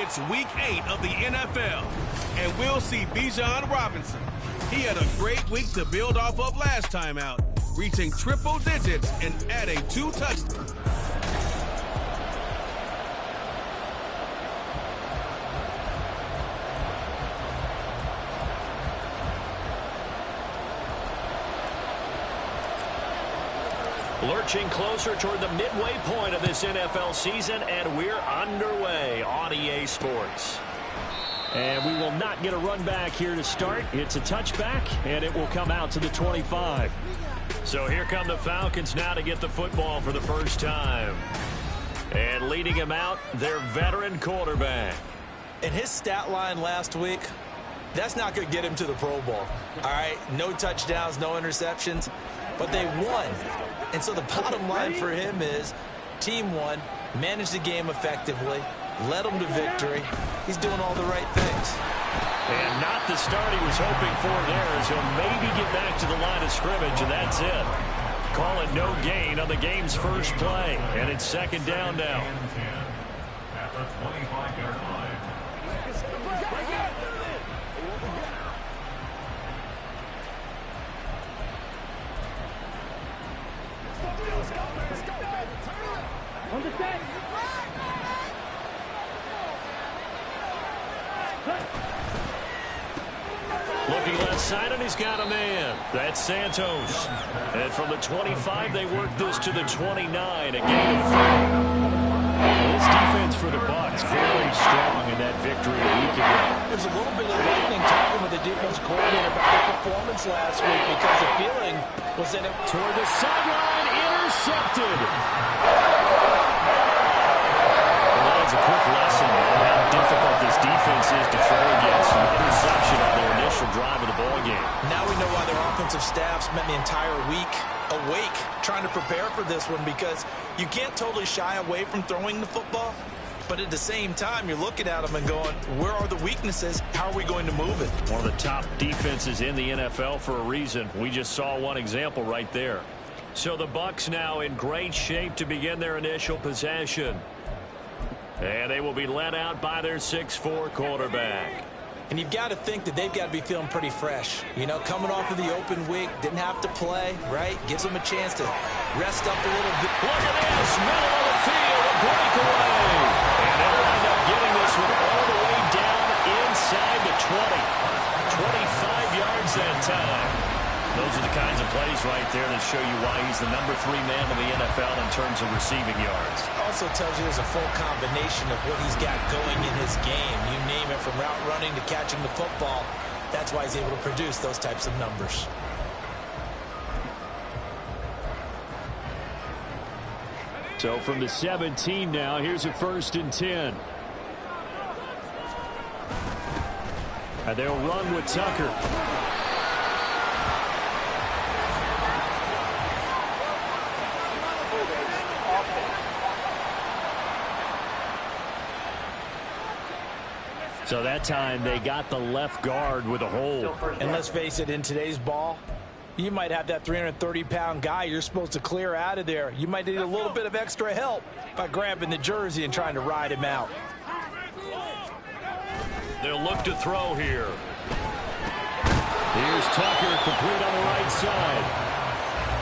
It's week 8 of the NFL, and we'll see Bijan Robinson. He had a great week to build off of last time out, reaching triple digits and adding 2 touchdowns. Lurching closer toward the midway point of this NFL season, and we're underway on EA Sports. And we will not get a run back here to start. It's a touchback, and it will come out to the 25. So here come the Falcons now to get the football for the first time. And leading him out, their veteran quarterback. And his stat line last week, that's not going to get him to the Pro Bowl. All right, no touchdowns, no interceptions, but they won. And so the bottom line for him is team won, managed the game effectively, led them to victory. He's doing all the right things. And not the start he was hoping for there, as he'll maybe get back to the line of scrimmage, and that's it. Call it no gain on the game's first play, and it's second down now. At the 25-yard line. Looking left side, and he's got a man. That's Santos. And from the 25, they work this to the 29, a gain of 4. This defense for the Bucs very strong in that victory a week ago. There's a little bit of lightning talking with the defense coordinator about their performance last week, because the feeling was that it toward the sideline, intercepted. Well, that is a quick lesson on how difficult this defense is to throw against. An interception on their initial drive of the ball game. Now we know why their offensive staff spent the entire week awake trying to prepare for this one, because you can't totally shy away from throwing the football, but at the same time you're looking at them and going, where are the weaknesses? How are we going to move it? One of the top defenses in the NFL for a reason. We just saw one example right there. So the Bucs now in great shape to begin their initial possession. And they will be led out by their 6'4" quarterback. And you've got to think that they've got to be feeling pretty fresh. You know, coming off of the open week, didn't have to play, right? Gives them a chance to rest up a little bit. Look at this, middle of the field, a breakaway. And they'll wind up getting this one all the way down inside the 20. 25 yards that time. Those are the kinds of plays right there that show you why he's the number 3 man in the NFL in terms of receiving yards. Also tells you there's a full combination of what he's got going in his game. You name it, from route running to catching the football. That's why he's able to produce those types of numbers. So from the 17 now, here's a 1st and 10. And they'll run with Tucker. So that time they got the left guard with a hold. And let's face it, in today's ball, you might have that 330-pound guy you're supposed to clear out of there. You might need a little bit of extra help by grabbing the jersey and trying to ride him out. They'll look to throw here. Here's Tucker, complete on the right side.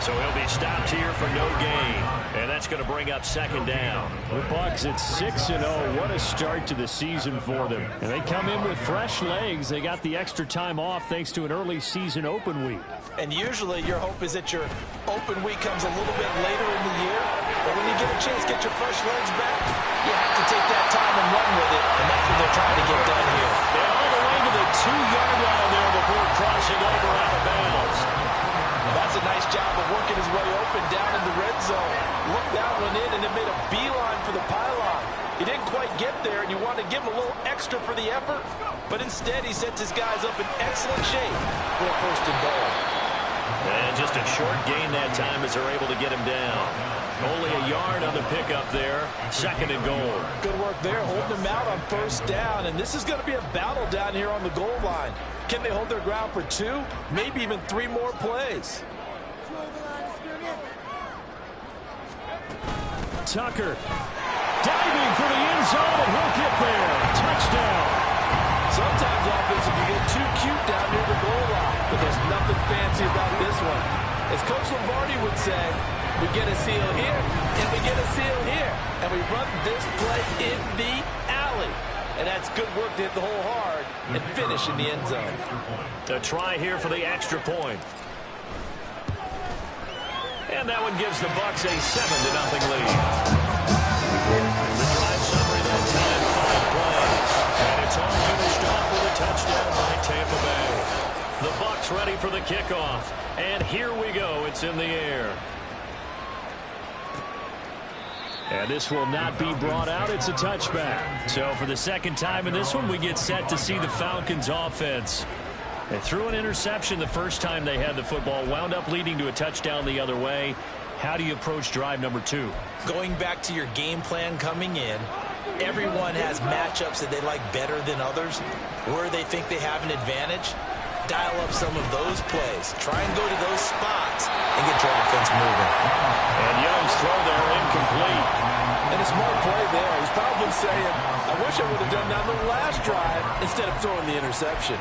So he'll be stopped here for no gain. And that's going to bring up second down. The Bucs at 6-0. What a start to the season for them. And they come in with fresh legs. They got the extra time off thanks to an early season open week. And usually your hope is that your open week comes a little bit later in the year. But when you get a chance to get your fresh legs back, you have to take that time and run with it. And that's what they're trying to get done here. And all the way to the 2-yard line there before crossing over out of bounds. That's a nice job of working his way open down in the red zone. Looked that one in and then made a beeline for the pylon. He didn't quite get there, and you want to give him a little extra for the effort, but instead he sets his guys up in excellent shape for a 1st and goal. And just a short gain that time as they're able to get him down. Only a yard on the pickup there. 2nd and goal. Good work there, holding him out on 1st down, and this is going to be a battle down here on the goal line. Can they hold their ground for 2, maybe even 3 more plays? Tucker diving for the end zone, and he'll get there. Sometimes offensive you get too cute down near the goal line, but there's nothing fancy about this one. As Coach Lombardi would say, we get a seal here, and we get a seal here, and we run this play in the alley. And that's good work to hit the hole hard and finish in the end zone. A try here for the extra point. And that one gives the Bucs a 7-0 lead. The drive summary that time, 5 plays. And it's all finished off with a touchdown by Tampa Bay. The Bucs ready for the kickoff. And here we go. It's in the air. And this will not be brought out. It's a touchback. So for the second time in this one, we get set to see the Falcons offense. They threw an interception the first time they had the football, wound up leading to a touchdown the other way. How do you approach drive number 2? Going back to your game plan coming in, everyone has matchups that they like better than others, where they think they have an advantage. Dial up some of those plays. Try and go to those spots and get your offense moving. And Young's throw there incomplete. And a smart play there. He's probably saying, I wish I would have done that on the last drive instead of throwing the interception.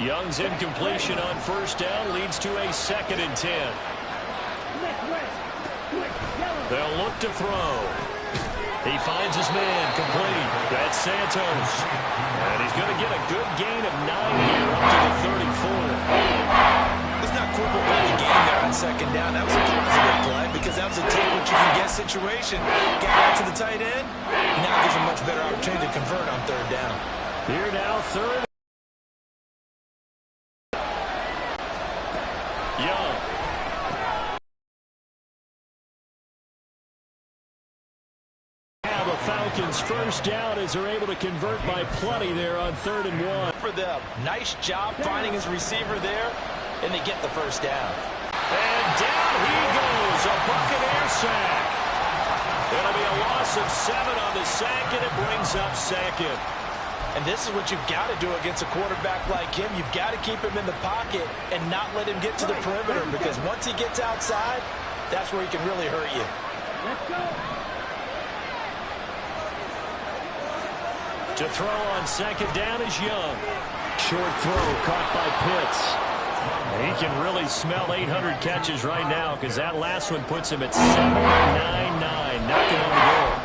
Young's incompletion on first down leads to a 2nd and 10. They'll look to throw. He finds his man complete. That's Santos. And he's going to get a good gain of 9 here up to the 34. Let's not quibble about the game there on 2nd down. That was a positive play because that was a take what you can get situation. Get back to the tight end. Now gives a much better opportunity to convert on 3rd down. Here now, 3rd. Young. The Falcons first down as they're able to convert by plenty there on 3rd and 1. For them, nice job finding his receiver there, and they get the first down. And down he goes, a Buccaneer sack. It'll be a loss of 7 on the sack, and it brings up 2nd. And this is what you've got to do against a quarterback like him. You've got to keep him in the pocket and not let him get to the perimeter, because once he gets outside, that's where he can really hurt you. Let's go. To throw on 2nd down is Young. Short throw caught by Pitts. He can really smell 800 catches right now because that last one puts him at 799, knocking on the door.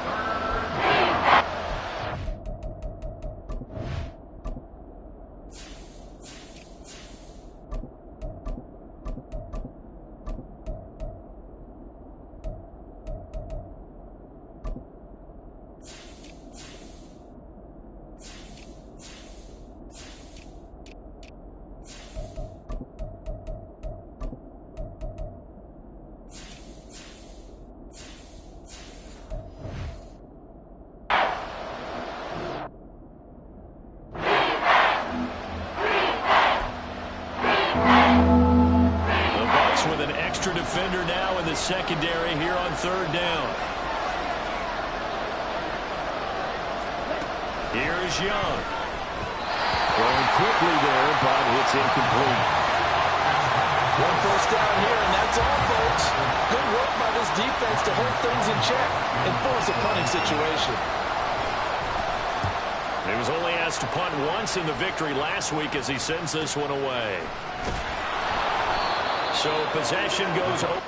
Defender now in the secondary here on 3rd down. Here's Young. Throwing quickly there, but it's incomplete. 1 first down here, and that's all, folks. Good work by this defense to hold things in check and force a punting situation. He was only asked to punt once in the victory last week as he sends this one away. So possession goes over.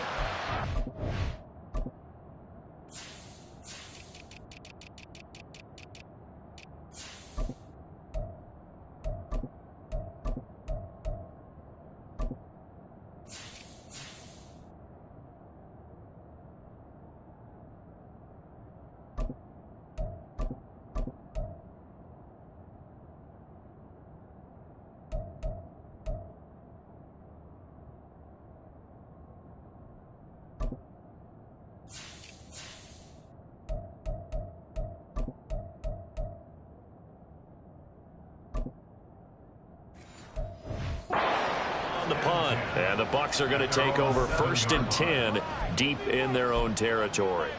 The punt, and the Bucs are going to take over 1st and 10 deep in their own territory.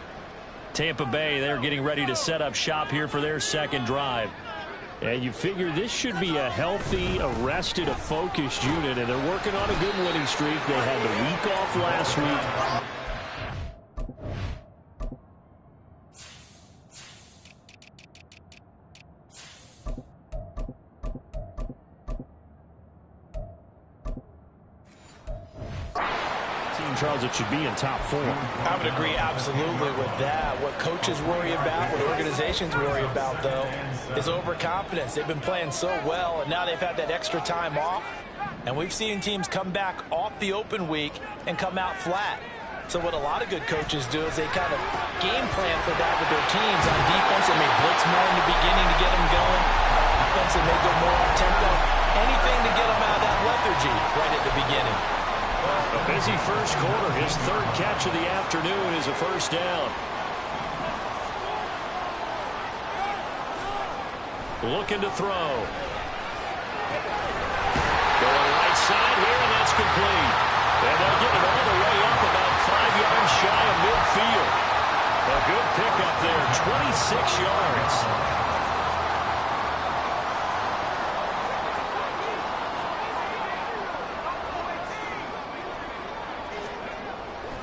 Tampa Bay, they're getting ready to set up shop here for their 2nd drive. And you figure this should be a healthy, arrested, a focused unit, and they're working on a good winning streak. They had the week off last week. Charles, it should be in top 4. I would agree absolutely with that. What coaches worry about, what organizations worry about, though, is overconfidence. They've been playing so well, and now they've had that extra time off. And we've seen teams come back off the open week and come out flat. So what a lot of good coaches do is they kind of game plan for that with their teams. On defense, they may blitz more in the beginning to get them going. On offense, they may go more up-tempo. Anything to get them out of that lethargy right at the beginning. A busy first quarter. His third catch of the afternoon is a first down. Looking to throw. Going right side here, and that's complete. And they'll get it all the way up about 5 yards shy of midfield. A good pickup there, 26 yards.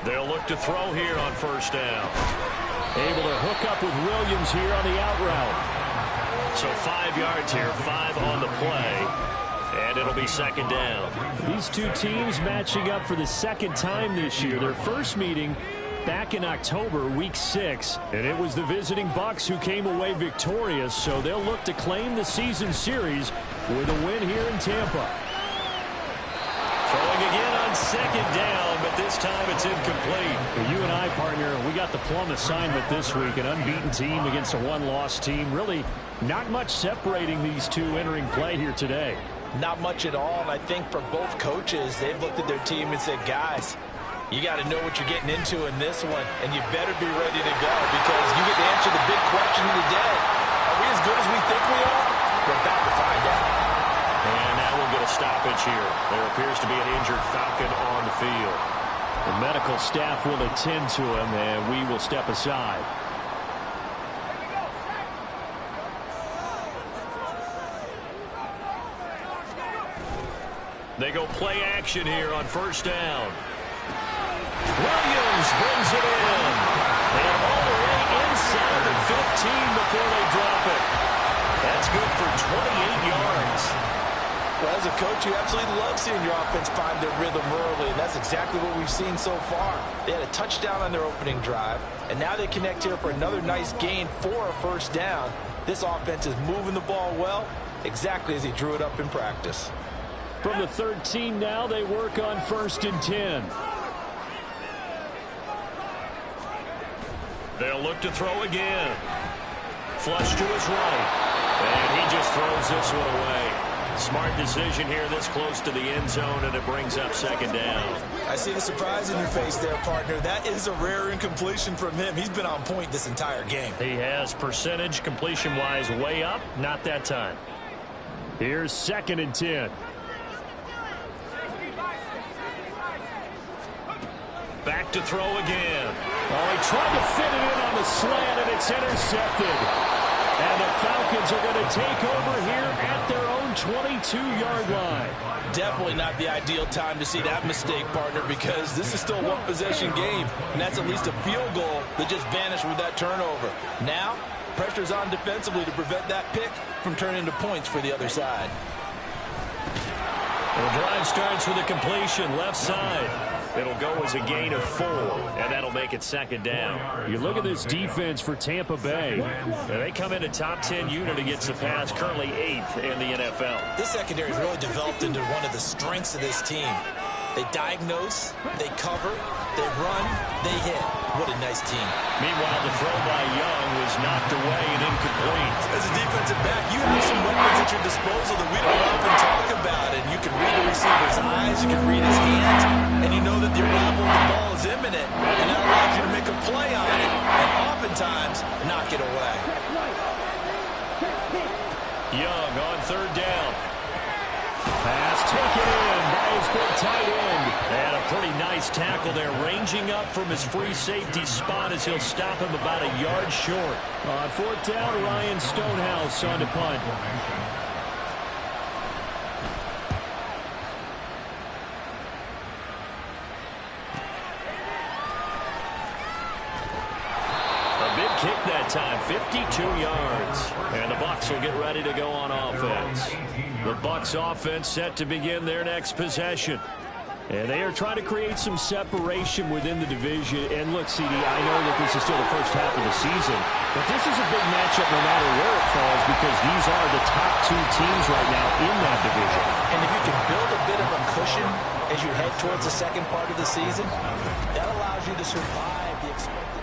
They'll look to throw here on first down. Able to hook up with Williams here on the out route. So 5 yards here, 5 on the play. And it'll be second down. These two teams matching up for the second time this year. Their first meeting back in October, week 6. And it was the visiting Bucs who came away victorious. So they'll look to claim the season series with a win here in Tampa. Throwing again on second down, but this time it's incomplete. Well, you and I, partner, we got the plum assignment this week. An unbeaten team against a one-loss team. Really not much separating these two entering play here today. Not much at all, and I think for both coaches, they've looked at their team and said, guys, you got to know what you're getting into in this one, and you better be ready to go because you get to answer the big question of the day. Are we as good as we think we are? We're about to find out. And now we'll get a stoppage here. There appears to be an injured Falcon on the field. The medical staff will attend to him, and we will step aside. They go play action here on first down. Williams brings it in. And all the way inside the 15 before they drop it. That's good for 28 yards. Well, as a coach, you absolutely love seeing your offense find their rhythm early, and that's exactly what we've seen so far. They had a touchdown on their opening drive, and now they connect here for another nice gain for a first down. This offense is moving the ball well, exactly as he drew it up in practice. From the 13 now, they work on 1st and 10. They'll look to throw again. Flush to his right. And he just throws this one away. Smart decision here this close to the end zone, and it brings up second down. I see the surprise in your face there, partner. That is a rare incompletion from him. He's been on point this entire game. He has percentage completion-wise way up. Not that time. Here's 2nd and 10. Back to throw again. Oh, he tried to fit it in on the slant, and it's intercepted. And the Falcons are going to take over here at their own 22-yard line. Definitely not the ideal time to see that mistake, partner, because this is still a one-possession game, and that's at least a field goal that just vanished with that turnover. Now, pressure's on defensively to prevent that pick from turning into points for the other side. The drive starts with a completion left side. It'll go as a gain of 4, and that'll make it second down. You look at this defense for Tampa Bay. They come in a top 10 unit against the pass, currently 8th in the NFL. This secondary has really developed into one of the strengths of this team. They diagnose, they cover, they run, they hit. What a nice team. Meanwhile, the throw by Young was knocked away and incomplete. As a defensive back, you have some weapons at your disposal that we don't often talk about. And you can read the receiver's eyes, you can read his hands, and you know that the arrival of the ball is imminent. And that allows you to make a play on it, and oftentimes knock it away. Young on 3rd down. Pass taken in by his big tight end. And a pretty nice tackle there, ranging up from his free safety spot as he'll stop him about a yard short. On 4th down, Ryan Stonehouse on to punt. A big kick that time, 52 yards. And the Bucs will get ready to go on offense. The Bucs offense set to begin their next possession. And they are trying to create some separation within the division. And look, CD, I know that this is still the first half of the season, but this is a big matchup no matter where it falls because these are the top two teams right now in that division. And if you can build a bit of a cushion as you head towards the second part of the season, that allows you to survive the expected.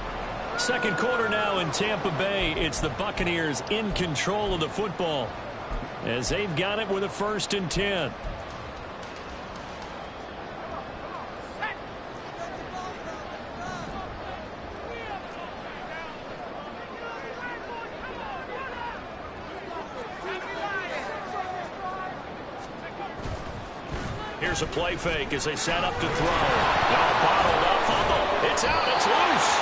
Second quarter now in Tampa Bay. It's the Buccaneers in control of the football as they've got it with a 1st and 10. Here's a play fake as they set up to throw. Now bottled up, fumble. It's out, it's loose.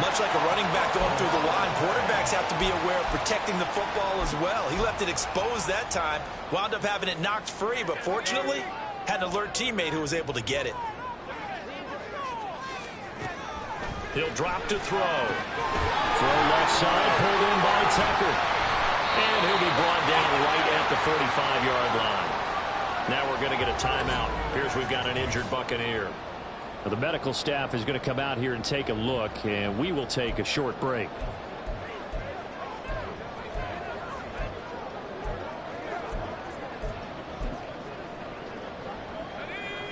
Much like a running back going through the line, quarterbacks have to be aware of protecting the football as well. He left it exposed that time, wound up having it knocked free, but fortunately, had an alert teammate who was able to get it. He'll drop to throw. Throw left side, pulled in by Tucker. And he'll be brought down right at the 45-yard line. Now we're going to get a timeout. Here's we've got an injured Buccaneer. Well, the medical staff is going to come out here and take a look, and we will take a short break.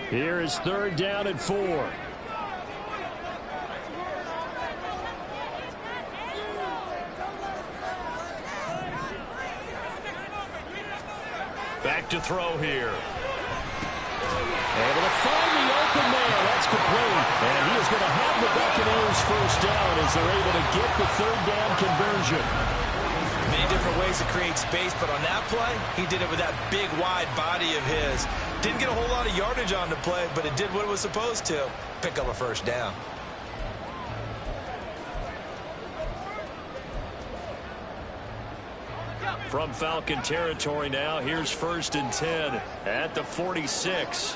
Here is 3rd down and 4. Back to throw here. Able to find the open man. That's complete. And he is going to have the Buccaneers 1st down as they're able to get the 3rd down conversion. Many different ways to create space, but on that play, he did it with that big, wide body of his. Didn't get a whole lot of yardage on the play, but it did what it was supposed to. Pick up a 1st down. From Falcon territory now, here's 1st and 10 at the 46.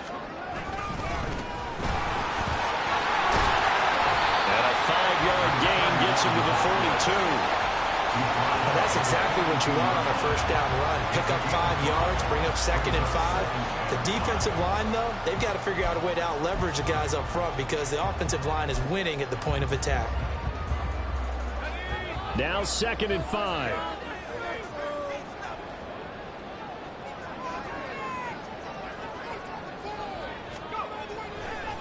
And a 5-yard gain gets him to the 42. Well, that's exactly what you want on a 1st down run. Pick up 5 yards, bring up 2nd and 5. The defensive line, though, they've got to figure out a way to out-leverage the guys up front because the offensive line is winning at the point of attack. Now 2nd and 5.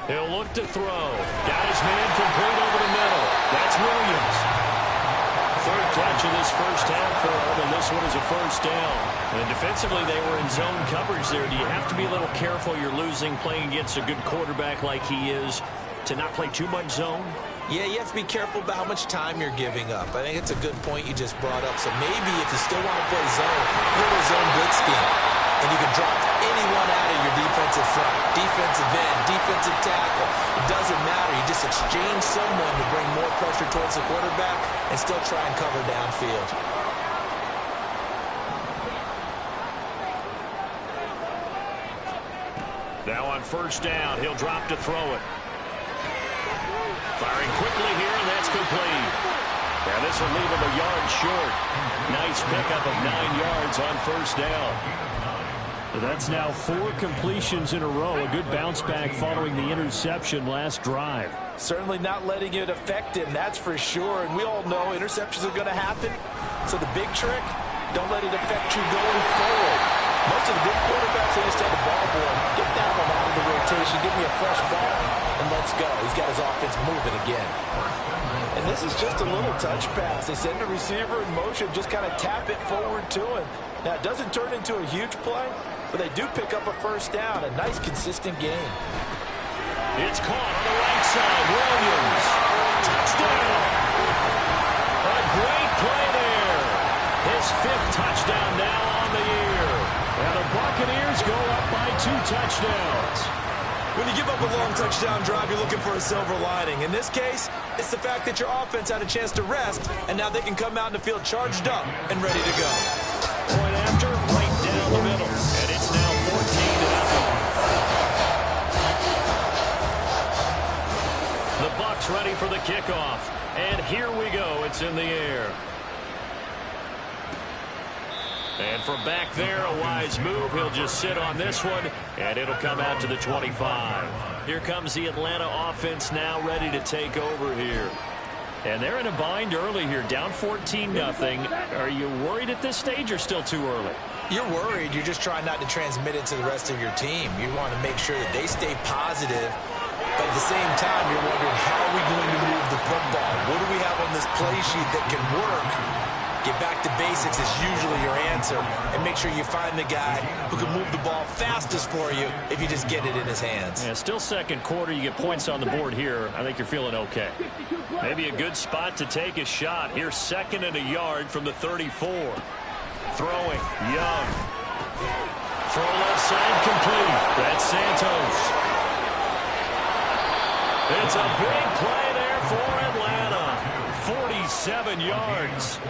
He'll look to throw. Got his man complete over the middle. That's Williams. 3rd touch of this 1st half for him, and this one is a 1st down. And defensively, they were in zone coverage there. Do you have to be a little careful? You're losing playing against a good quarterback like he is to not play too much zone? Yeah, you have to be careful about how much time you're giving up. I think it's a good point you just brought up. So maybe if you still want to play zone, go to zone blitz scheme. And you can drop anyone out of your defensive front. Defensive end, defensive tackle. It doesn't matter. You just exchange someone to bring more pressure towards the quarterback and still try and cover downfield. Now on 1st down, he'll drop to throw it. Firing quickly here, and that's complete. And this will leave him a yard short. Nice pickup of 9 yards on 1st down. That's now 4 completions in a row. A good bounce back following the interception last drive. Certainly not letting it affect him, that's for sure. And we all know interceptions are going to happen. So the big trick, don't let it affect you going forward. Most of the good quarterbacks, they just tell the ball boy, get that one out of the rotation, give me a fresh ball, and let's go. He's got his offense moving again. And this is just a little touch pass. They send the receiver in motion, just kind of tap it forward to him. Now, it doesn't turn into a huge play, but they do pick up a 1st down. A nice, consistent game. It's caught on the right side. Williams. Touchdown. A great play there. His 5th touchdown now on the year. And the Buccaneers go up by 2 touchdowns. When you give up a long touchdown drive, you're looking for a silver lining. In this case, it's the fact that your offense had a chance to rest, and now they can come out in the field charged up and ready to go. Point after, right down the middle. And it's now 14-0. The Bucs ready for the kickoff. And here we go. It's in the air. And from back there, a wise move. He'll just sit on this one, and it'll come out to the 25. Here comes the Atlanta offense now ready to take over here. And they're in a bind early here, down 14-0. Are you worried at this stage or still too early? You're worried. You're just trying not to transmit it to the rest of your team. You want to make sure that they stay positive. But at the same time, you're wondering, how are we going to move the football? What do we have on this play sheet that can work? Get back to basics is usually your answer. And make sure you find the guy who can move the ball fastest for you if you just get it in his hands. Yeah, still second quarter. You get points on the board here. I think you're feeling okay. Maybe a good spot to take a shot. Here's 2nd and a yard from the 34. Throwing, Young. Throw left side complete. That's Santos. It's a big play there for Atlanta. 47 yards.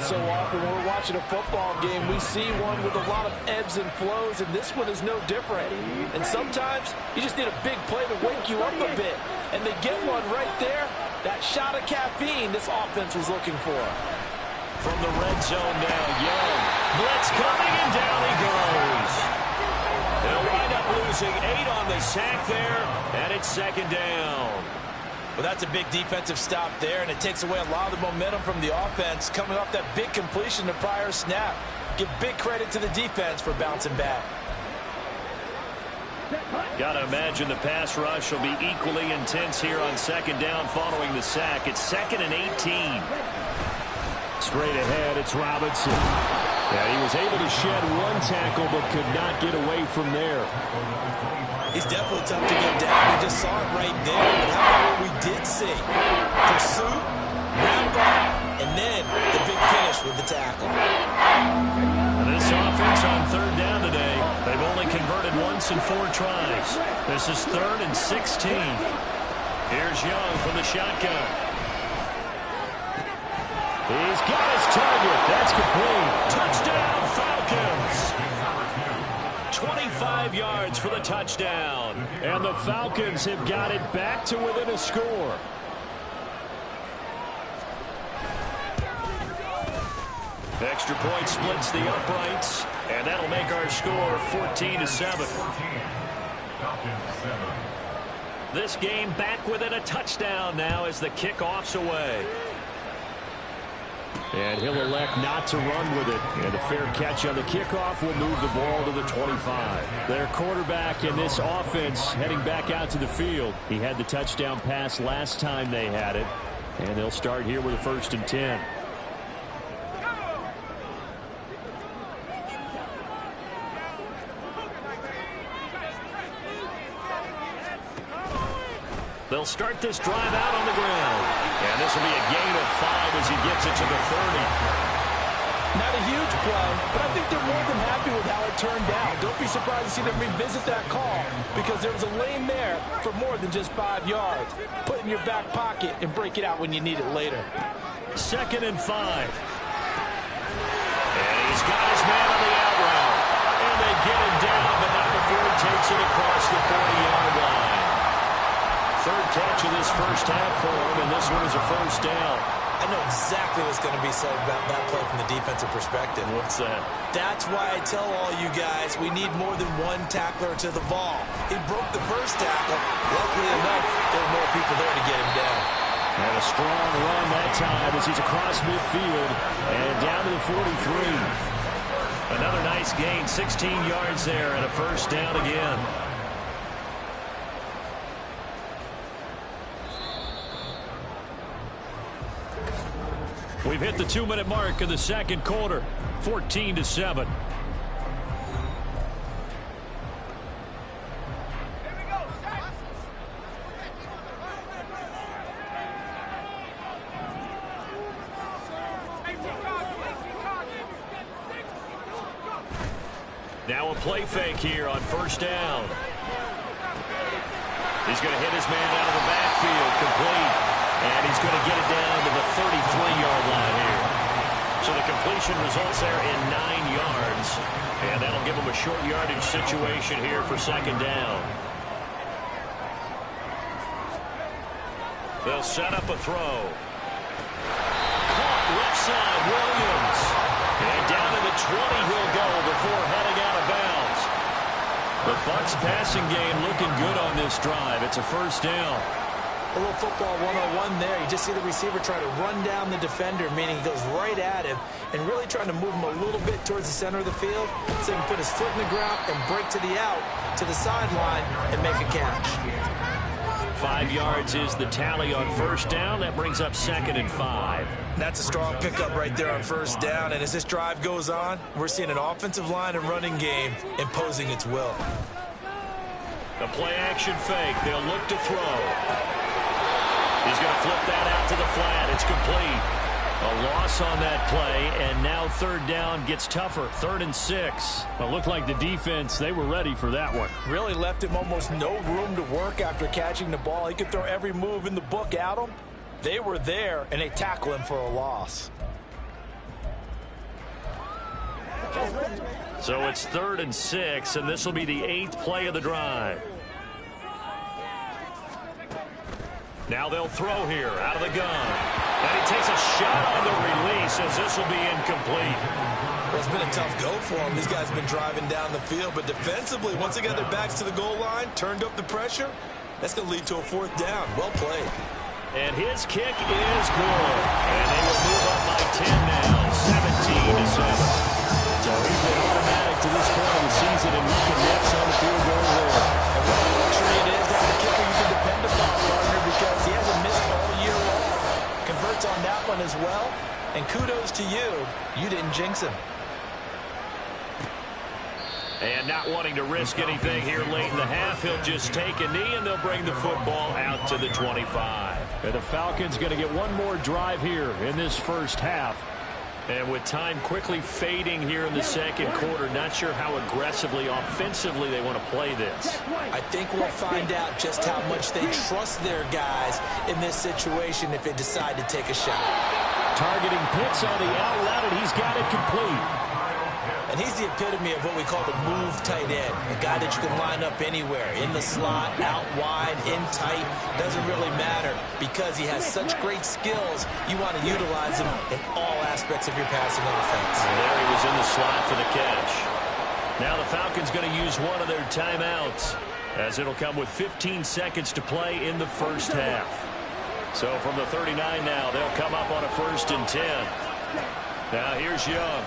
So often when we're watching a football game, we see one with a lot of ebbs and flows, and this one is no different. And sometimes you just need a big play to wake you up a bit. And they get one right there. That shot of caffeine this offense was looking for. From the red zone now, Young. Blitz coming, and down he goes. They'll wind up losing 8 on the sack there, and it's 2nd down. Well, that's a big defensive stop there, and it takes away a lot of the momentum from the offense coming off that big completion the prior snap. Give big credit to the defense for bouncing back. Got to imagine the pass rush will be equally intense here on 2nd down following the sack. It's 2nd and 18. Straight ahead, it's Robinson. Yeah, he was able to shed one tackle but could not get away from there. He's definitely tough to get down. We just saw it right there. But how about what we did see? Pursuit, wrap up, and then the big finish with the tackle. This offense on 3rd down today, they've only converted once in 4 tries. This is 3rd and 16. Here's Young from the shotgun. He's got his target. That's complete. Touchdown, Falcons. 25 yards for the touchdown. And the Falcons have got it back to within a score. Extra point splits the uprights, and that'll make our score 14-7. This game back within a touchdown now as the kickoff's away. And he'll elect not to run with it. And a fair catch on the kickoff will move the ball to the 25. Their quarterback in this offense heading back out to the field. He had the touchdown pass last time they had it. And they'll start here with a 1st and 10. They'll start this drive out on the ground. And this will be a gain of 5 as he gets it to the 30. Not a huge play, but I think they're more than happy with how it turned out. Don't be surprised to see them revisit that call because there was a lane there for more than just 5 yards. Put it in your back pocket and break it out when you need it later. 2nd and 5. And he's got his man on the out route. And they get him down, but not before he takes it across the 40-yard line. 3rd catch of this first half for him, and this one is a 1st down. I know exactly what's going to be said about that play from the defensive perspective. What's that? That's why I tell all you guys we need more than one tackler to the ball. He broke the first tackle. Luckily enough, there were more people there to get him down. And a strong run that time as he's across midfield and down to the 43. Another nice gain, 16 yards there, and a 1st down again. We've hit the 2-minute mark of the 2nd quarter, 14-7. Now a play fake here on 1st down. He's going to hit his man out of the backfield, complete. And he's going to get it down to the 33-yard line here. So the completion results there in 9 yards. And that'll give him a short yardage situation here for 2nd down. They'll set up a throw. Caught left side, Williams. And down to the 20 he'll Bucs passing game looking good on this drive. It's a first down. A little football 101 there. You just see the receiver try to run down the defender, meaning he goes right at him and really trying to move him a little bit towards the center of the field so he can put his foot in the ground and break to the out, to the sideline, and make a catch. 5 yards is the tally on first down. That brings up 2nd and 5. That's a strong pickup right there on first down. And as this drive goes on, we're seeing an offensive line and running game imposing its will. The play-action fake. They'll look to throw. He's going to flip that out to the flat. It's complete. A loss on that play, and now 3rd down gets tougher. 3rd and 6. It looked like the defense, they were ready for that one. Really left him almost no room to work after catching the ball. He could throw every move in the book at him. They were there, and they tackle him for a loss. So it's 3rd and 6, and this will be the 8th play of the drive. Now they'll throw here out of the gun. And he takes a shot on the release as this will be incomplete. Well, it's been a tough go for him. These guys have been driving down the field, but defensively, once they got their backs to the goal line, turned up the pressure, that's going to lead to a 4th down. Well played. And his kick is good. And they will move up by 10 now, 17-7. So he's been automatic to this point of the season, and he connects on the field goal here. And what a luxury it is to have a kicker you can depend upon, partner, because he hasn't missed all year long. Converts on that one as well. And kudos to you. You didn't jinx him. And not wanting to risk anything here late in the half, he'll just take a knee, and they'll bring the football out to the 25. And the Falcons going to get one more drive here in this first half. And with time quickly fading here in the 2nd quarter, not sure how aggressively, offensively they want to play this. I think we'll find out just how much they trust their guys in this situation if they decide to take a shot. Targeting Pitts on the out route, and he's got it complete. And he's the epitome of what we call the move tight end. A guy that you can line up anywhere. In the slot, out wide, in tight. Doesn't really matter because he has such great skills. You want to utilize him in all aspects of your passing offense. And there he was in the slot for the catch. Now the Falcons going to use one of their timeouts as it'll come with 15 seconds to play in the first half. So from the 39 now, they'll come up on a 1st and 10. Now here's Young.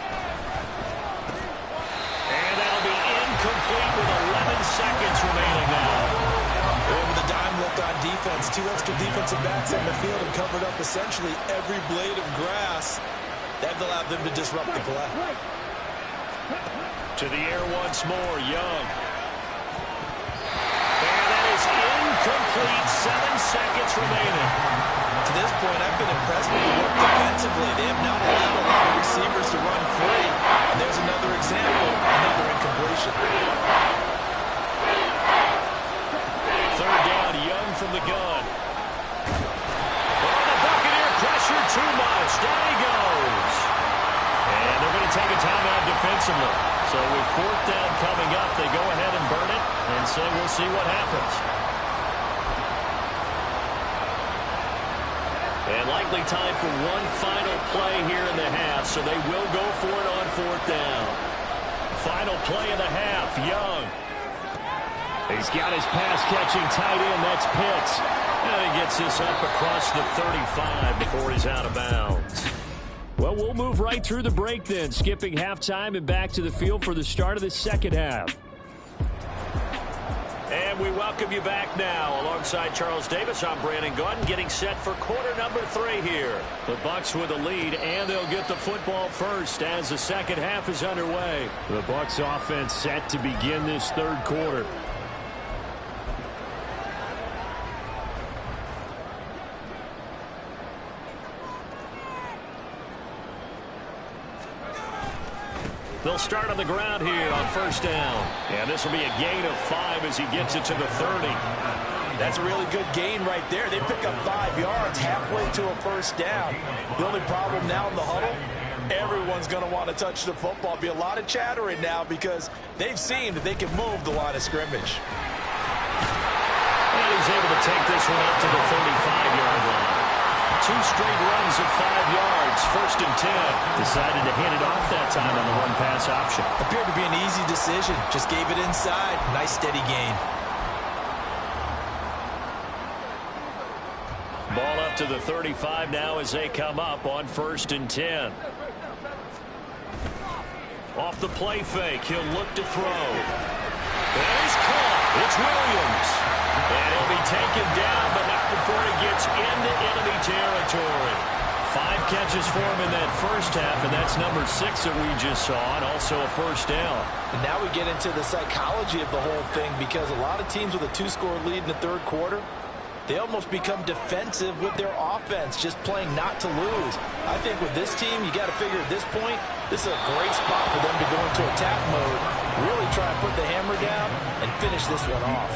And that'll be incomplete with 11 seconds remaining now. And with a dime left on defense, 2 extra defensive backs on the field and covered up essentially every blade of grass. That allowed them to disrupt the play. To the air once more, Young. And that is incomplete, 7 seconds remaining. To this point, I've been impressed with the work defensively. They have not allowed a lot of receivers to run free. And there's another example, another incompletion. 3rd down, Young from the gun. Oh, the Buccaneer pressure too much. Down he goes. And they're going to take a timeout defensively. So with 4th down coming up, they go ahead and burn it and say we'll see what happens. And likely time for one final play here in the half, so they will go for it on 4th down. Final play of the half, Young. He's got his pass-catching tight end, that's Pitts. And he gets this up across the 35 before he's out of bounds. Well, we'll move right through the break then, skipping halftime and back to the field for the start of the 2nd half. And we welcome you back now. Alongside Charles Davis, I'm Brandon Gordon, getting set for quarter number 3 here. The Bucs with a lead, and they'll get the football first as the 2nd half is underway. The Bucs offense set to begin this 3rd quarter. They'll start on the ground here on 1st down. And this will be a gain of 5 as he gets it to the 30. That's a really good gain right there. They pick up 5 yards halfway to a 1st down. The only problem now in the huddle, everyone's going to want to touch the football. Be a lot of chattering now because they've seen that they can move the line of scrimmage. And he's able to take this one up to the 35-yard line. 2 straight runs of 5 yards. 1st and 10. Decided to hand it off that time on the run-pass option. Appeared to be an easy decision. Just gave it inside. Nice steady gain. Ball up to the 35 now as they come up on 1st and 10. Off the play fake, he'll look to throw. That is caught. It's Williams. And he'll be taken down, but not before he gets into enemy territory. 5 catches for him in that first half, and that's number 6 that we just saw, and also a 1st down. And now we get into the psychology of the whole thing, because a lot of teams with a 2-score lead in the 3rd quarter, they almost become defensive with their offense, just playing not to lose. I think with this team, you got to figure at this point, this is a great spot for them to go into attack mode, really try and put the hammer down and finish this one off.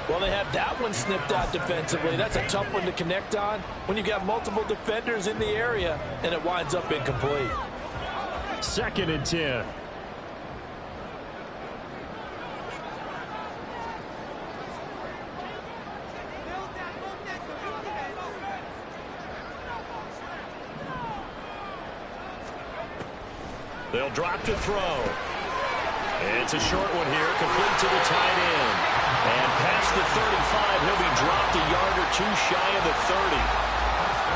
Well, they had that one snipped out defensively. That's a tough one to connect on when you've got multiple defenders in the area, and it winds up incomplete. 2nd and 10. They'll drop to throw. It's a short one here, complete to the tight end. And past the 35, he'll be dropped a yard or 2 shy of the 30.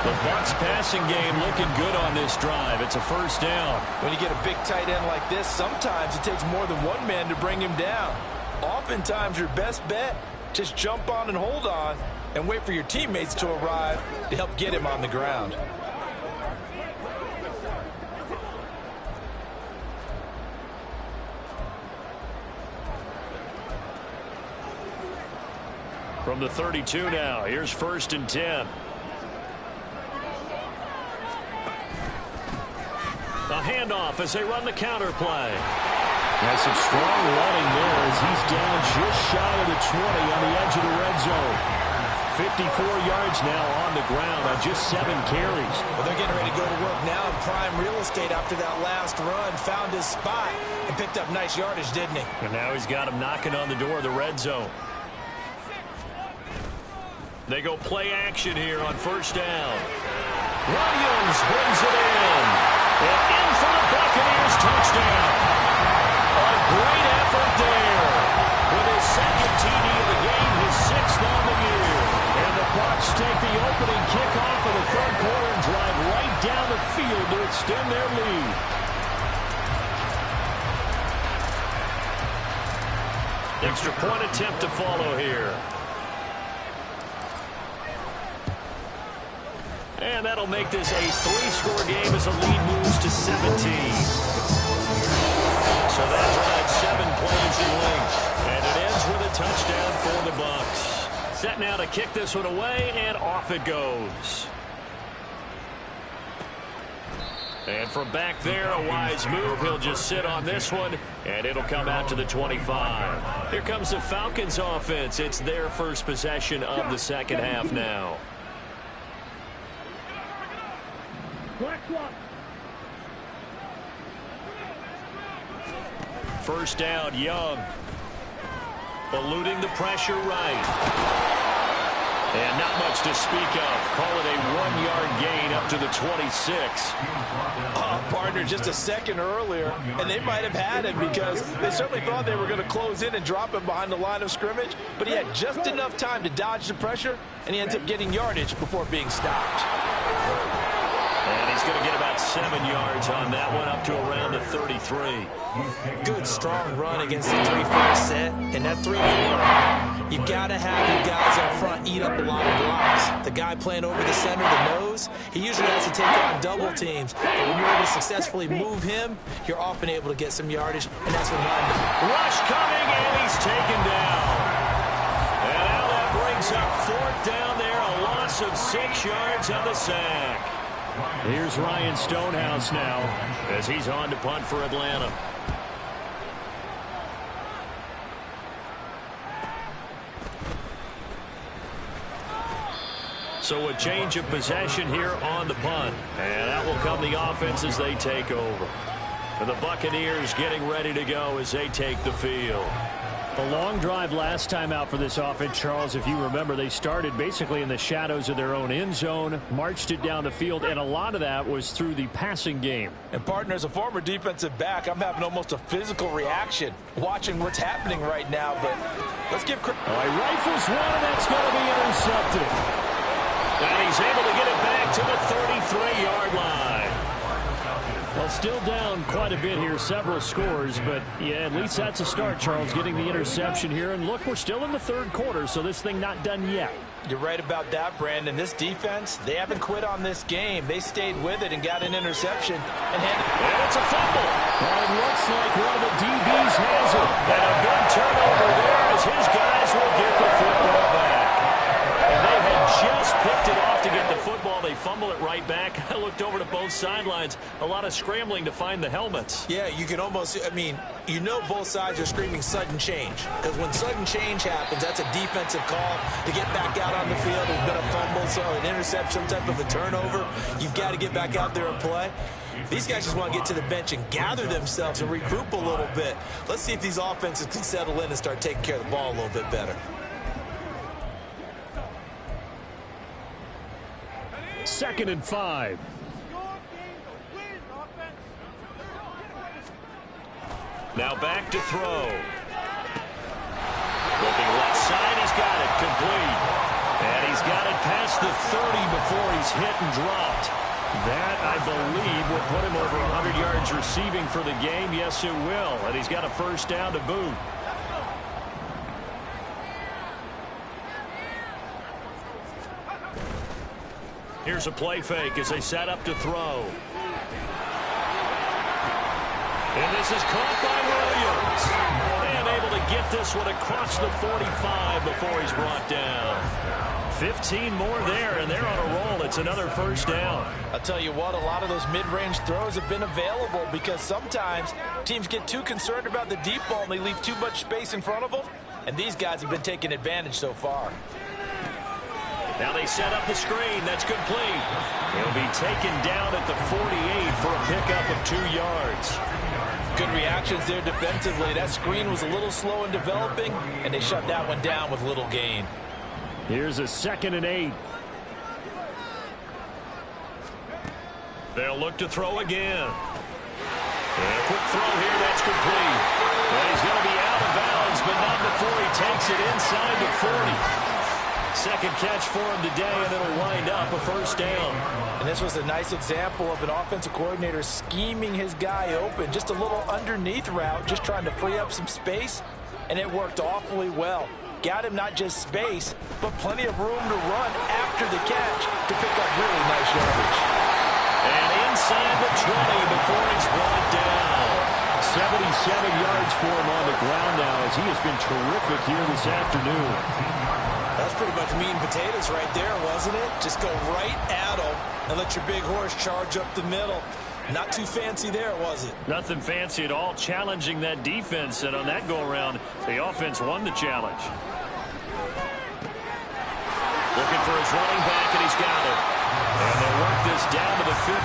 The Bucs passing game looking good on this drive. It's a 1st down. When you get a big tight end like this, sometimes it takes more than one man to bring him down. Oftentimes, your best bet, just jump on and hold on and wait for your teammates to arrive to help get him on the ground. From the 32 now, here's 1st and 10. A handoff as they run the counter play. Has some strong running there as he's down just shy of the 20 on the edge of the red zone. 54 yards now on the ground on just 7 carries. Well, they're getting ready to go to work now in prime real estate after that last run. Found his spot and picked up nice yardage, didn't he? And now he's got him knocking on the door of the red zone. They go play action here on 1st down. Williams brings it in. And in for the Buccaneers touchdown. A great effort there. With his 2nd TD of the game, his 6th on the year. And the Bucs take the opening kickoff of the 3rd quarter and drive right down the field to extend their lead. Extra point attempt to follow here. And that'll make this a 3-score game as the lead moves to 17. So that drive 7 plays in length. And it ends with a touchdown for the Bucs. Set now to kick this one away, and off it goes. And from back there, a wise move. He'll just sit on this one, and it'll come out to the 25. Here comes the Falcons offense. It's their first possession of the 2nd half now. First down, Young. Eluding the pressure right. And not much to speak of. Call it a 1-yard gain up to the 26. Partner, just a second earlier, and they might have had him because they certainly thought they were going to close in and drop him behind the line of scrimmage, but he had just enough time to dodge the pressure, and he ends up getting yardage before being stopped. And he's going to get about 7 yards on that one, up to around the 33. Good, strong run against the 3-4 set. And that 3-4, you've got to have your guys up front eat up a lot of blocks. The guy playing over the center, the nose, he usually has to take on double teams. But when you're able to successfully move him, you're often able to get some yardage, and that's what Ryan. Rush coming, and he's taken down. And now that brings up 4th down there, a loss of 6 yards on the sack. Here's Ryan Stonehouse now as he's on to punt for Atlanta. So a change of possession here on the punt. And that will come the offense as they take over. For the Buccaneers getting ready to go as they take the field. The long drive last time out for this offense, Charles, if you remember, they started basically in the shadows of their own end zone, marched it down the field, and a lot of that was through the passing game. And partner, as a former defensive back, I'm having almost a physical reaction watching what's happening right now, but let's give credit. All right, rifles one, and that's going to be intercepted. And he's able to get it back to the 33-yard line. Well, still down quite a bit here, several scores, but yeah, at least that's a start, Charles, getting the interception here. And look, we're still in the third quarter, so this thing not done yet. You're right about that, Brandon. This defense, they haven't quit on this game. They stayed with it and got an interception. And it's a fumble. And it looks like one of the DBs has it. And a big turnover there as his guys will get the football back. And they had just picked it off to get the football. They fumble it right back. I looked over to both sidelines. A lot of scrambling to find the helmets. Yeah, you can almost, you know both sides are screaming sudden change. Because when sudden change happens, that's a defensive call to get back out on the field. There's been a fumble, so an interception, some type of a turnover. You've got to get back out there and play. These guys just want to get to the bench and gather themselves and regroup a little bit. Let's see if these offenses can settle in and start taking care of the ball a little bit better. 2nd and 5. Now back to throw. Looking left side, he's got it complete. And he's got it past the 30 before he's hit and dropped. That, I believe, will put him over 100 yards receiving for the game. Yes, it will. And he's got a first down to boot. Here's a play fake as they set up to throw. And this is caught by Williams. And able to get this one across the 45 before he's brought down. 15 more there, and they're on a roll. It's another first down. I'll tell you what, a lot of those mid-range throws have been available because sometimes teams get too concerned about the deep ball and they leave too much space in front of them. And these guys have been taking advantage so far. Now they set up the screen. That's complete. He'll be taken down at the 48 for a pickup of 2 yards. Good reactions there defensively. That screen was a little slow in developing, and they shut that one down with little gain. Here's a 2nd and 8. They'll look to throw again. And a quick throw here. That's complete. Well, he's going to be out of bounds, but not before he takes it inside the 40. Second catch for him today, and it'll wind up a first down. And this was a nice example of an offensive coordinator scheming his guy open. Just a little underneath route, just trying to free up some space, and it worked awfully well. Got him not just space, but plenty of room to run after the catch to pick up really nice yardage. And inside the 20 before he's brought down. 77 yards for him on the ground now as he has been terrific here this afternoon. That's pretty much meat and potatoes right there, wasn't it? Just go right at them and let your big horse charge up the middle. Not too fancy there, was it? Nothing fancy at all, challenging that defense, and on that go-around, the offense won the challenge. Looking for his running back, and he's got it. And they'll work this down to the 15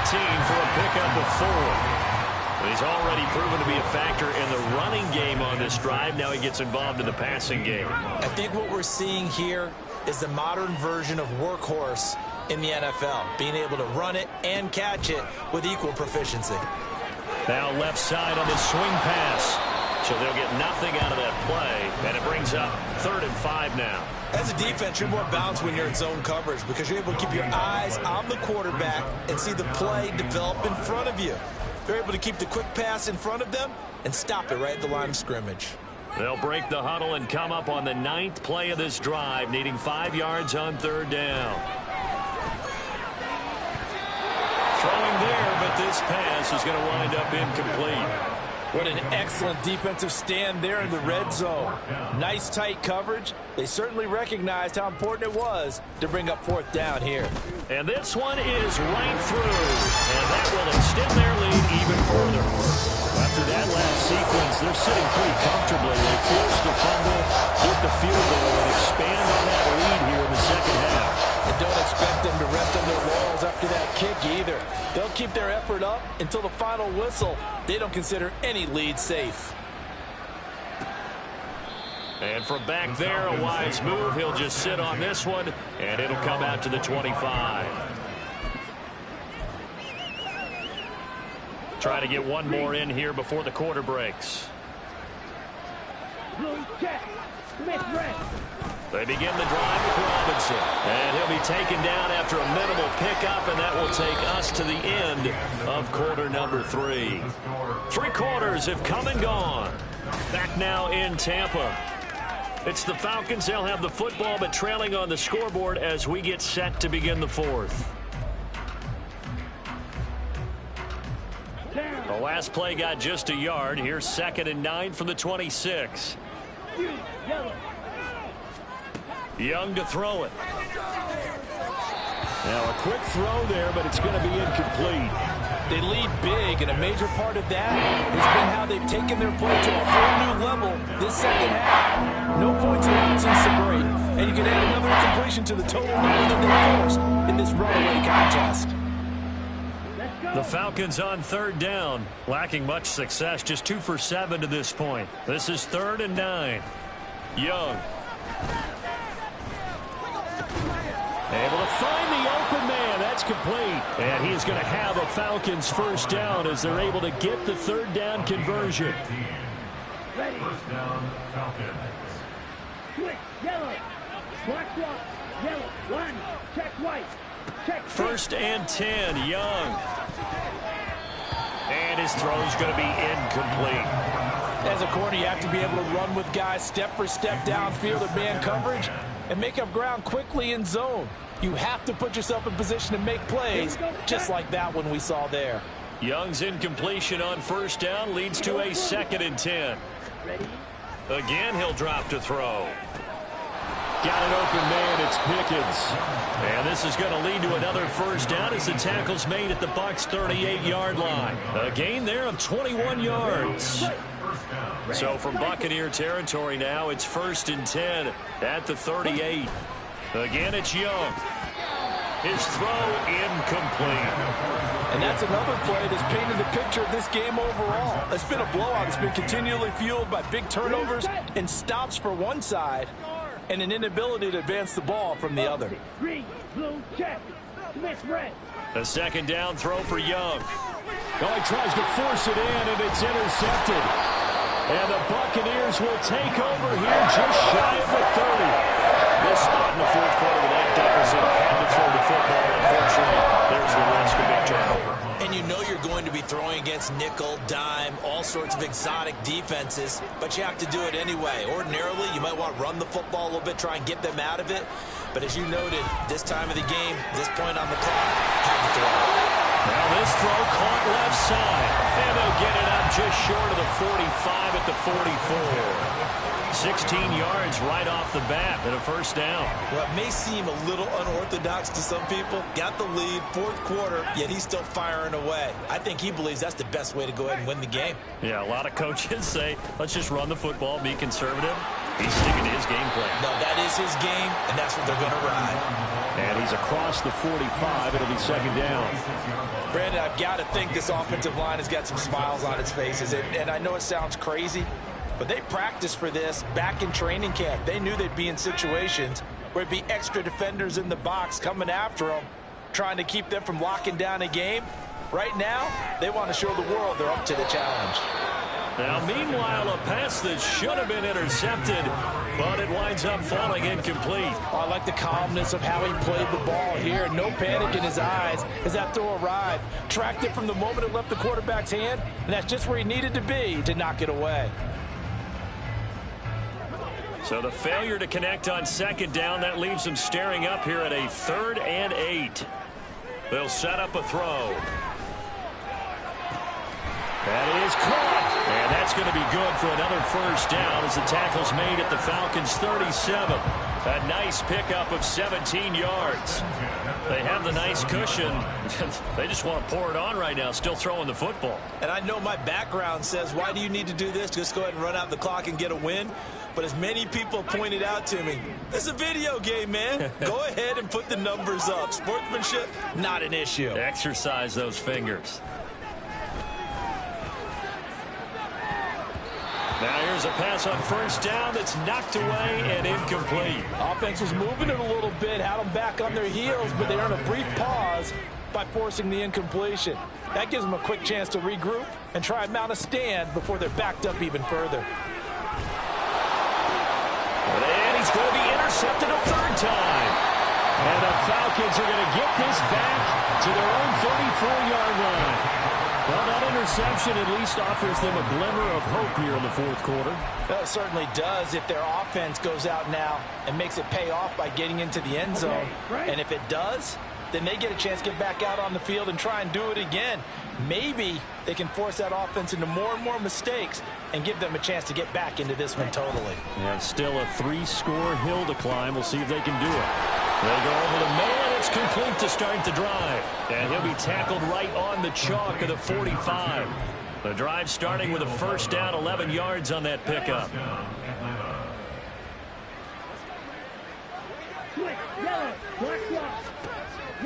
for a pickup of 4. He's already proven to be a factor in the running game on this drive. Now he gets involved in the passing game. I think what we're seeing here is the modern version of workhorse in the NFL, being able to run it and catch it with equal proficiency. Now left side on this swing pass. So they'll get nothing out of that play, and it brings up 3rd and 5 now. As a defense, you're more balanced when you're in zone coverage because you're able to keep your eyes on the quarterback and see the play develop in front of you. They're able to keep the quick pass in front of them and stop it right at the line of scrimmage. They'll break the huddle and come up on the 9th play of this drive, needing 5 yards on 3rd down. Throwing there, but this pass is going to wind up incomplete. What an excellent defensive stand there in the red zone. Nice tight coverage. They certainly recognized how important it was to bring up 4th down here. And this one is right through. And that will extend their lead even further. After that last sequence, they're sitting pretty comfortably. They forced the fumble, get the field goal, and expand on that lead here in the second half. And don't expect them to rest on their laurels after that kick either. They'll keep their effort up until the final whistle. They don't consider any lead safe. And from back there, a wise move. He'll just sit on this one, and it'll come out to the 25. Try to get one more in here before the quarter breaks. They begin the drive with Robinson. And he'll be taken down after a minimal pickup, and that will take us to the end of quarter number 3. 3 quarters have come and gone. Back now in Tampa. It's the Falcons. They'll have the football, but trailing on the scoreboard as we get set to begin the 4th. The last play got just a yard. Here's 2nd and 9 from the 26. Young to throw it. Now a quick throw there, but it's going to be incomplete. They lead big, and a major part of that has been how they've taken their play to a whole new level this second half. No points allowed since the break, and you can add another incompletion to the total number that they forced in this runaway contest. The Falcons on 3rd down, lacking much success, just 2 for 7 to this point. This is 3rd and 9. Young. Able to find the open man. That's complete. And he's going to have a Falcons first down as they're able to get the 3rd down conversion. First down, Falcons. Switch, yellow. Black block, yellow. One, check white. Check. 1st and 10, Young. And his throw's going to be incomplete. As a corner, you have to be able to run with guys step for step downfield of man coverage and make up ground quickly in zone. You have to put yourself in position to make plays, just like that one we saw there. Young's incompletion on 1st down leads to a 2nd and 10. Again, he'll drop to throw. Got an open man. It's Pickens. And this is going to lead to another first down as the tackle's made at the Bucs' 38-yard line. A gain there of 21 yards. So from Buccaneer territory now, it's 1st and 10 at the 38. Again, it's Young. His throw incomplete. And that's another play that's painted the picture of this game overall. It's been a blowout. It's been continually fueled by big turnovers and stops for one side and an inability to advance the ball from the other. Green, blue, check. Smith, red. A 2nd down throw for Young. Oh, he tries to force it in, and it's intercepted. And the Buccaneers will take over here just shy of the 30. This spot in the 4th quarter with that deficit had to throw the football. Unfortunately, there's the risk of big turnover. And you know you're going to be throwing against nickel, dime, all sorts of exotic defenses, but you have to do it anyway. Ordinarily, you might want to run the football a little bit, try and get them out of it. But as you noted, this time of the game, this point on the clock, have to throw. Now this throw caught left side. And they'll get it up just short of the 45 at the 44. 16 yards right off the bat and a first down. Well, it may seem a little unorthodox to some people. Got the lead, 4th quarter, yet he's still firing away. I think he believes that's the best way to go ahead and win the game. Yeah, a lot of coaches say, let's just run the football, be conservative. He's sticking to his game plan. No, that is his game, and that's what they're going to ride. And he's across the 45. It'll be 2nd down. Brandon, I've got to think this offensive line has got some smiles on its faces. And I know it sounds crazy, but they practiced for this back in training camp. They knew they'd be in situations where it'd be extra defenders in the box coming after them, trying to keep them from locking down a game. Right now, they want to show the world they're up to the challenge. Now, meanwhile, a pass that should have been intercepted, but it winds up falling incomplete. I like the calmness of how he played the ball here. No panic in his eyes as that throw arrived. Tracked it from the moment it left the quarterback's hand, and that's just where he needed to be to knock it away. So the failure to connect on 2nd down, that leaves them staring up here at a 3rd and 8. They'll set up a throw. That is caught. And that's going to be good for another first down as the tackle's made at the Falcons' 37. A nice pickup of 17 yards. They have the nice cushion. They just want to pour it on right now, still throwing the football. And I know my background says, why do you need to do this? Just go ahead and run out the clock and get a win. But as many people pointed out to me, this is a video game, man. Go ahead and put the numbers up. Sportsmanship, not an issue. Exercise those fingers. Now here's There's a pass on first down that's knocked away and incomplete. Offense was moving it a little bit, had them back on their heels, but they earned a brief pause by forcing the incompletion. That gives them a quick chance to regroup and try and mount a stand before they're backed up even further. And he's going to be intercepted a third time. And the Falcons are going to get this back to their own 34-yard line. Well, that interception at least offers them a glimmer of hope here in the fourth quarter. Well, it certainly does if their offense goes out now and makes it pay off by getting into the end zone. And if it does, then they get a chance to get back out on the field and try and do it again. Maybe they can force that offense into more and more mistakes and give them a chance to get back into this one totally. And still a 3-score hill to climb. We'll see if they can do it. They go over the middle, and it's complete to start the drive. And he'll be tackled right on the chalk of the 45. The drive starting with a first down, 11 yards on that pickup.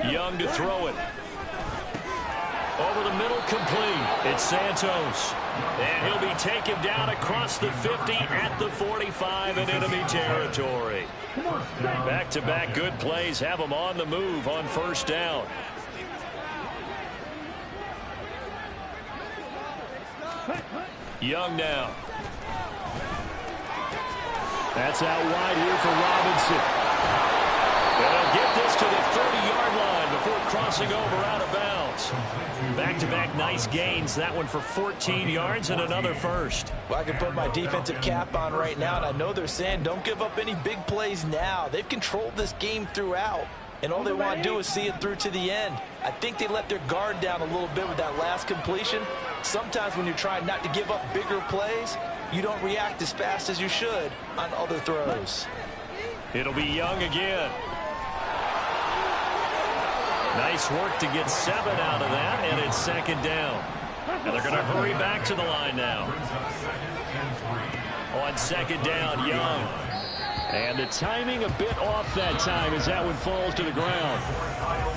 Young to throw it. Over the middle, complete. It's Santos. And he'll be taken down across the 50 at the 45 in enemy territory. Back-to-back good plays have them on the move on first down. Young now. That's out wide here for Robinson. And he'll get this to the 30-yard line before crossing over out of bounds. Back-to-back nice gains. That one for 14 yards and another first. Well, I can put my defensive cap on right now, and I know they're saying don't give up any big plays now. They've controlled this game throughout, and all they want to do is see it through to the end. I think they let their guard down a little bit with that last completion. Sometimes when you're trying not to give up bigger plays, you don't react as fast as you should on other throws. It'll be Young again. Nice work to get 7 out of that, and it's second down. And they're going to hurry back to the line now. On second down, Young. And the timing a bit off that time as that one falls to the ground.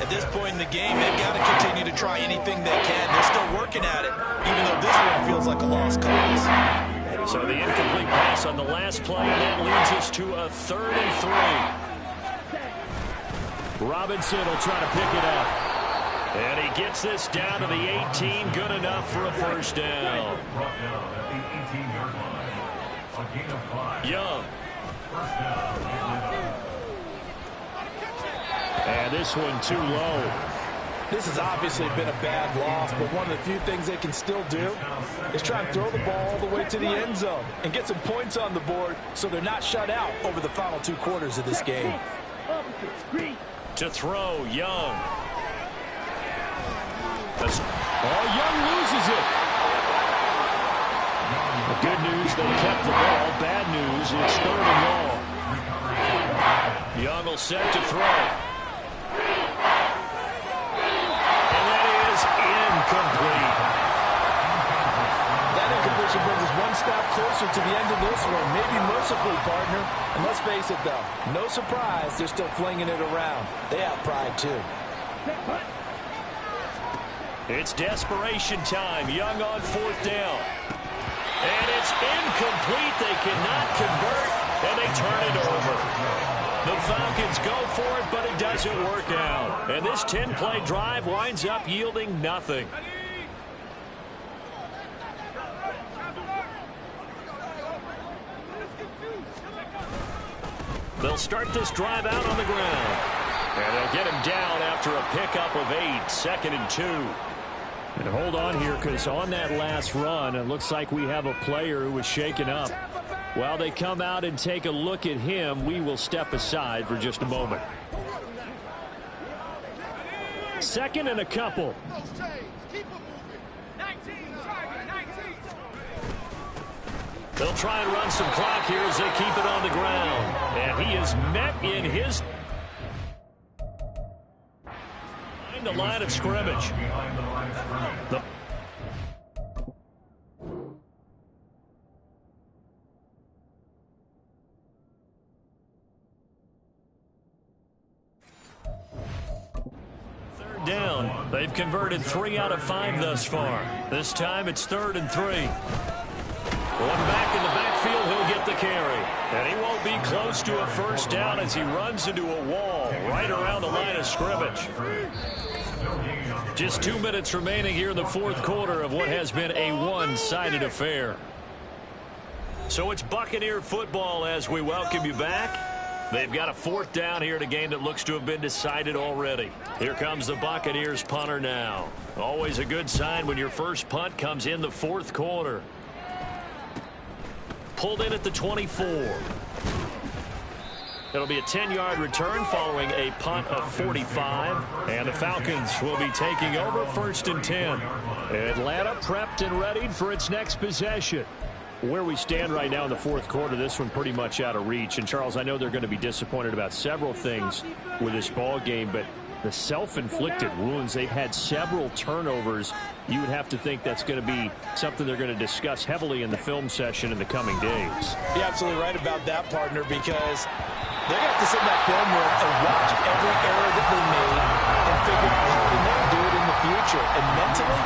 At this point in the game, they've got to continue to try anything they can. They're still working at it, even though this one feels like a lost cause. So the incomplete pass on the last play, and that leads us to a 3rd and 3. Robinson will try to pick it up. And he gets this down to the 18, good enough for a first down. Young. And this one too low. This has obviously been a bad loss, but one of the few things they can still do is try and throw the ball all the way to the end zone and get some points on the board so they're not shut out over the final 2 quarters of this game. To throw, Young. Young loses it. The good news, they kept the ball. Bad news, it's 3rd and long. Young will set to throw. And that is incomplete. That incompletion brings us one step closer to the end of this one. Maybe mercifully, partner. And let's face it, though, no surprise, they're still flinging it around. They have pride, too. It's desperation time. Young on 4th down. And it's incomplete. They cannot convert, and they turn it over. The Falcons go for it, but it doesn't work out. And this 10-play drive winds up yielding nothing. They'll start this drive out on the ground. And they'll get him down after a pickup of 8, 2nd and 2. And hold on here, because on that last run, it looks like we have a player who was shaken up. While they come out and take a look at him, we will step aside for just a moment. 2nd and a couple. They'll try and run some clock here as they keep it on the ground. And he is met in his... behind the line of scrimmage. Third down. They've converted 3 out of 5 thus far. This time it's 3rd and 3. One back in the backfield. the carry. And he won't be close to a first down as he runs into a wall right around the line of scrimmage. Just 2 minutes remaining here in the fourth quarter of what has been a one-sided affair. So it's Buccaneer football as we welcome you back. They've got a fourth down here in a game that looks to have been decided already. Here comes the Buccaneers punter now. Always a good sign when your first punt comes in the fourth quarter. Pulled in at the 24. It'll be a 10-yard return following a punt of 45. And the Falcons will be taking over first and 10. Atlanta prepped and readied for its next possession. Where we stand right now in the fourth quarter, this one pretty much out of reach. And, Charles, I know they're going to be disappointed about several things with this ball game, but the self-inflicted wounds, they've had several turnovers. You would have to think that's going to be something they're going to discuss heavily in the film session in the coming days. You're absolutely right about that, partner, because they're going to have to sit in that film room and watch every error that they made and figure out how to not do it in the future. And mentally,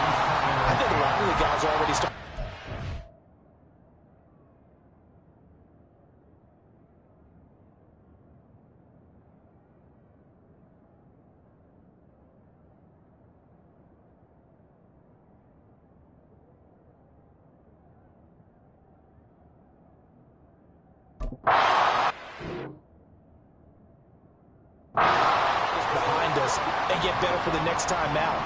I think a lot of the guys are already starting. Behind us and get better for the next time out.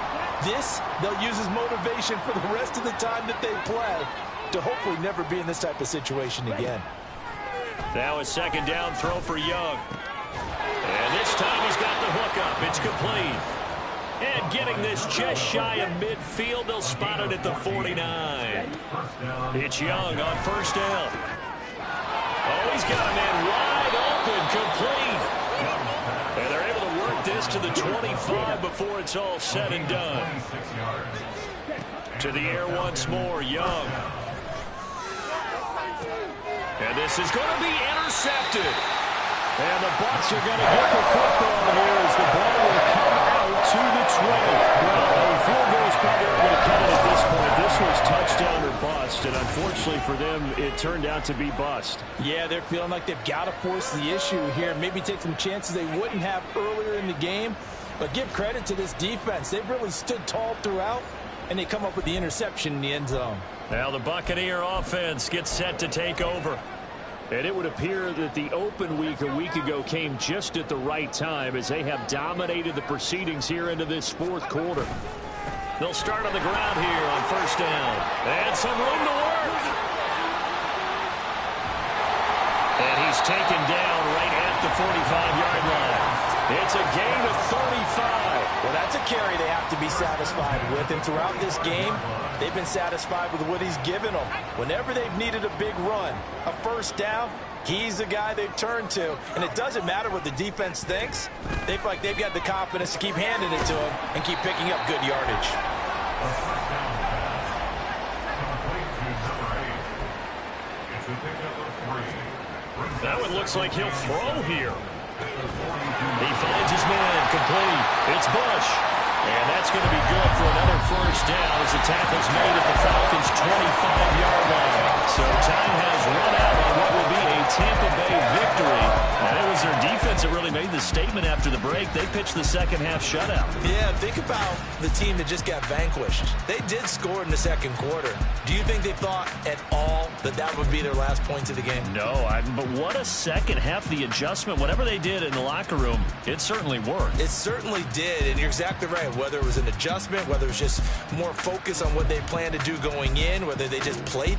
This, they'll use as motivation for the rest of the time that they play to hopefully never be in this type of situation again. Now a second down throw for Young. And this time he's got the hook up. It's complete. And getting this just shy of midfield, they'll spot it at the 49. It's Young on first down. Oh, he's got a man wide open, complete. And they're able to work this to the 25 before it's all said and done. To the air once more, Young. And this is going to be intercepted. And the Bucs are going to get the football here as the ball will come out to the 20. Well, the field goal is probably going to cut it at this point. This was touchdown or bust, and unfortunately for them, it turned out to be bust. Yeah, they're feeling like they've got to force the issue here. Maybe take some chances they wouldn't have earlier in the game. But give credit to this defense. They've really stood tall throughout, and they come up with the interception in the end zone. Now the Buccaneer offense gets set to take over. And it would appear that the open week a week ago came just at the right time as they have dominated the proceedings here into this fourth quarter. They'll start on the ground here on first down. And some room to work. And he's taken down right at the 45-yard line. It's a gain of 35. Well, that's a carry they have to be satisfied with. And throughout this game, they've been satisfied with what he's given them. Whenever they've needed a big run, a first down, he's the guy they've turned to. And it doesn't matter what the defense thinks. They feel like they've got the confidence to keep handing it to him and keep picking up good yardage. That one looks like he'll throw here. He finds his man, complete. It's Bush. And that's going to be good for another first down as the tackle's made at the Falcons' 25-yard line. So time has run out on what will be a Tampa Bay victory. And it was their defense that really made the statement after the break. They pitched the second-half shutout. Yeah, think about the team that just got vanquished. They did score in the second quarter. Do you think they thought at all that that would be their last points of the game? No, but what a second half, the adjustment. Whatever they did in the locker room, it certainly worked. It certainly did, and you're exactly right. Whether it was an adjustment, whether it was just more focus on what they planned to do going in, whether they just played